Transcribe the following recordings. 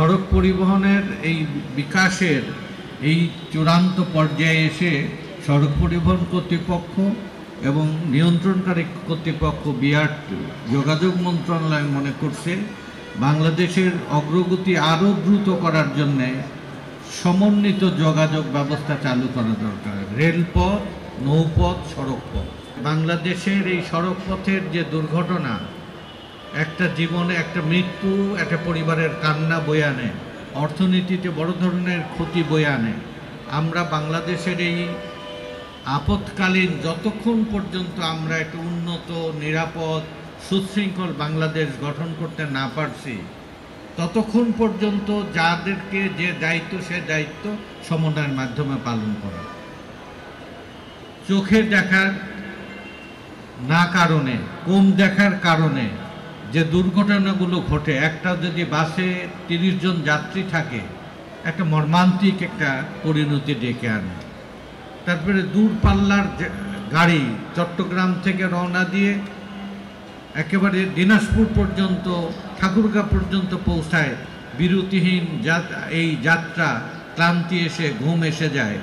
সড়ক পরিবহনের এই বিকাশের এই চূড়ান্ত পর্যায়ে এসে সড়ক পরিবহন কর্তৃপক্ষ এবং নিয়ন্ত্রণকারী কর্তৃপক্ষ বিআরটি যোগাযোগ মন্ত্রণালয় মনে করছে বাংলাদেশের অগ্রগতি আরও দ্রুত করার জন্যে সমন্বিত যোগাযোগ ব্যবস্থা চালু করা দরকার। রেলপথ, নৌপথ, সড়কপথ। বাংলাদেশের এই সড়ক পথের যে দুর্ঘটনা একটা জীবনে একটা মৃত্যু, একটা পরিবারের কান্না বয়ে আনে, অর্থনীতিতে বড় ধরনের ক্ষতি বয়ে আনে। আমরা বাংলাদেশের এই আপৎকালীন যতক্ষণ পর্যন্ত আমরা একটা উন্নত, নিরাপদ, সুশৃঙ্খল বাংলাদেশ গঠন করতে না পারছি ততক্ষণ পর্যন্ত যাদেরকে যে দায়িত্ব সে দায়িত্ব সমন্বয়ের মাধ্যমে পালন করা। চোখে দেখার না কারণে, কম দেখার কারণে যে দুর্ঘটনাগুলো ঘটে, একটা যদি বাসে 30 জন যাত্রী থাকে একটা মর্মান্তিক একটা পরিণতি ডেকে আনে। তারপরে দূরপাল্লার গাড়ি চট্টগ্রাম থেকে রওনা দিয়ে একেবারে দিনাজপুর পর্যন্ত, ঠাকুরগাঁ পর্যন্ত পৌঁছায়, বিরতিহীন এই যাত্রা, ক্লান্তি এসে ঘুম এসে যায়,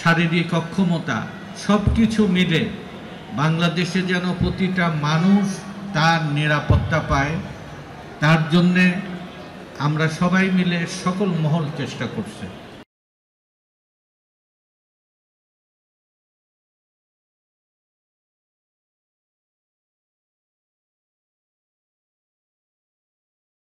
শারীরিক অক্ষমতা, সব কিছু মিলে বাংলাদেশে যেন প্রতিটা মানুষ তার নিরাপত্তা পায়, তার জন্যে আমরা সবাই মিলে সকল মহল চেষ্টা করছে।